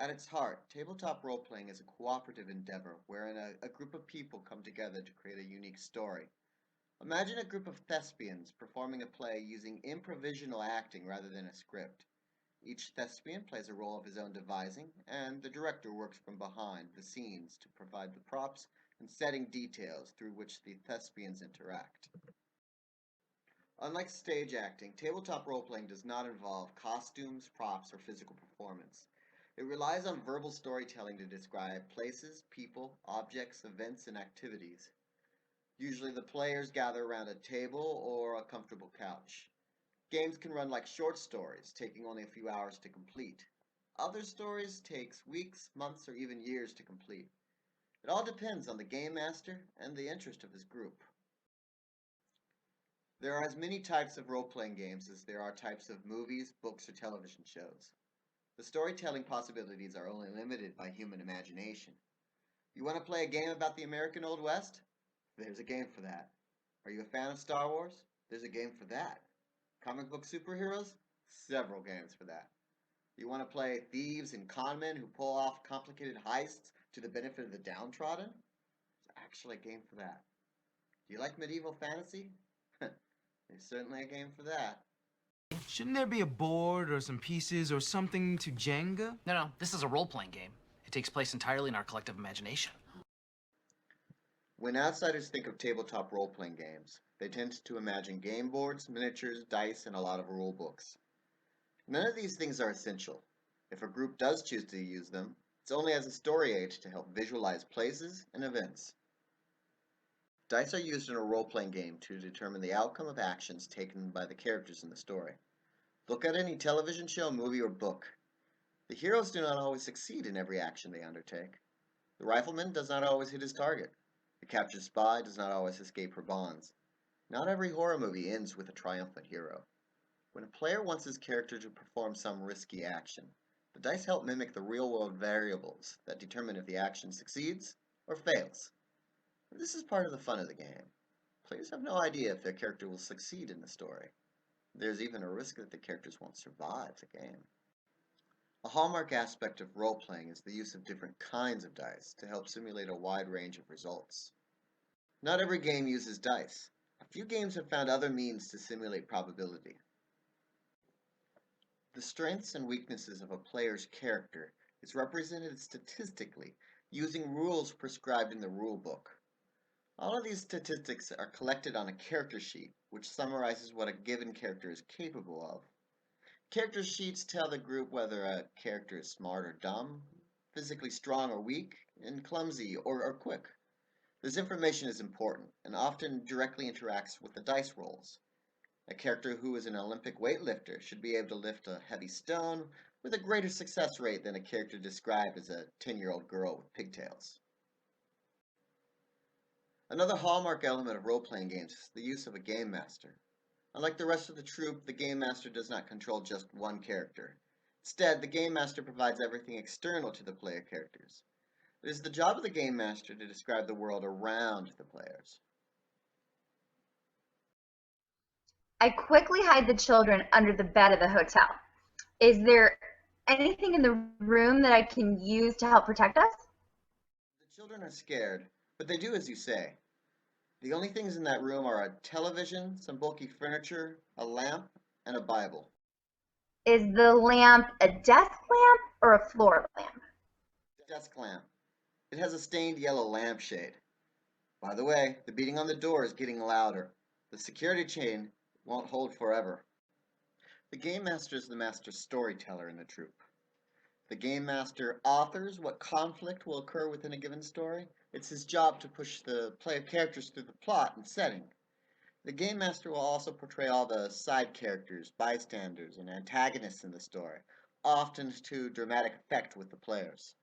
At its heart, tabletop role-playing is a cooperative endeavor wherein a group of people come together to create a unique story. Imagine a group of thespians performing a play using improvisational acting rather than a script. Each thespian plays a role of his own devising, and the director works from behind the scenes to provide the props and setting details through which the thespians interact. Unlike stage acting, tabletop role-playing does not involve costumes, props, or physical performance. It relies on verbal storytelling to describe places, people, objects, events, and activities. Usually the players gather around a table or a comfortable couch. Games can run like short stories, taking only a few hours to complete. Other stories takes weeks, months, or even years to complete. It all depends on the game master and the interest of his group. There are as many types of role-playing games as there are types of movies, books, or television shows. The storytelling possibilities are only limited by human imagination. You want to play a game about the American Old West? There's a game for that. Are you a fan of Star Wars? There's a game for that. Comic book superheroes? Several games for that. You want to play thieves and conmen who pull off complicated heists to the benefit of the downtrodden? There's actually a game for that. Do you like medieval fantasy? There's certainly a game for that. Shouldn't there be a board or some pieces or something to Jenga? No, this is a role-playing game. It takes place entirely in our collective imagination. When outsiders think of tabletop role-playing games, they tend to imagine game boards, miniatures, dice, and a lot of rule books. None of these things are essential. If a group does choose to use them, it's only as a story aid to help visualize places and events. Dice are used in a role-playing game to determine the outcome of actions taken by the characters in the story. Look at any television show, movie, or book. The heroes do not always succeed in every action they undertake. The rifleman does not always hit his target. The captured spy does not always escape her bonds. Not every horror movie ends with a triumphant hero. When a player wants his character to perform some risky action, the dice help mimic the real-world variables that determine if the action succeeds or fails. This is part of the fun of the game. Players have no idea if their character will succeed in the story. There's even a risk that the characters won't survive the game. A hallmark aspect of role-playing is the use of different kinds of dice to help simulate a wide range of results. Not every game uses dice. A few games have found other means to simulate probability. The strengths and weaknesses of a player's character is represented statistically using rules prescribed in the rulebook. All of these statistics are collected on a character sheet, which summarizes what a given character is capable of. Character sheets tell the group whether a character is smart or dumb, physically strong or weak, and clumsy or quick. This information is important and often directly interacts with the dice rolls. A character who is an Olympic weightlifter should be able to lift a heavy stone with a greater success rate than a character described as a 10-year-old girl with pigtails. Another hallmark element of role-playing games is the use of a game master. Unlike the rest of the troupe, the game master does not control just one character. Instead, the game master provides everything external to the player characters. It is the job of the game master to describe the world around the players. I quickly hide the children under the bed of the hotel. Is there anything in the room that I can use to help protect us? The children are scared, but they do as you say. The only things in that room are a television, some bulky furniture, a lamp, and a Bible. Is the lamp a desk lamp or a floor lamp? Desk lamp. It has a stained yellow lampshade. By the way, the beating on the door is getting louder. The security chain won't hold forever. The game master is the master storyteller in the troupe. The game master authors what conflict will occur within a given story. It's his job to push the player characters through the plot and setting. The game master will also portray all the side characters, bystanders, and antagonists in the story, often to dramatic effect with the players.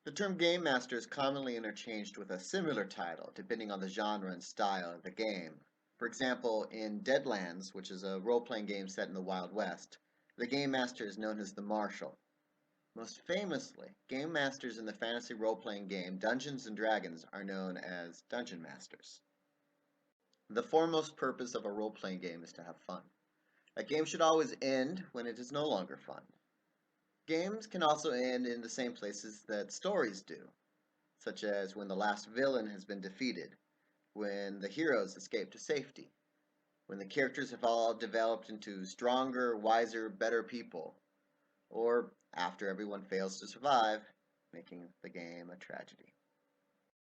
The term game master is commonly interchanged with a similar title, depending on the genre and style of the game. For example, in Deadlands, which is a role-playing game set in the Wild West, the game master is known as the Marshal. Most famously, game masters in the fantasy role-playing game Dungeons & Dragons are known as Dungeon Masters. The foremost purpose of a role-playing game is to have fun. A game should always end when it is no longer fun. Games can also end in the same places that stories do, such as when the last villain has been defeated, when the heroes escape to safety, when the characters have all developed into stronger, wiser, better people, or after everyone fails to survive, making the game a tragedy.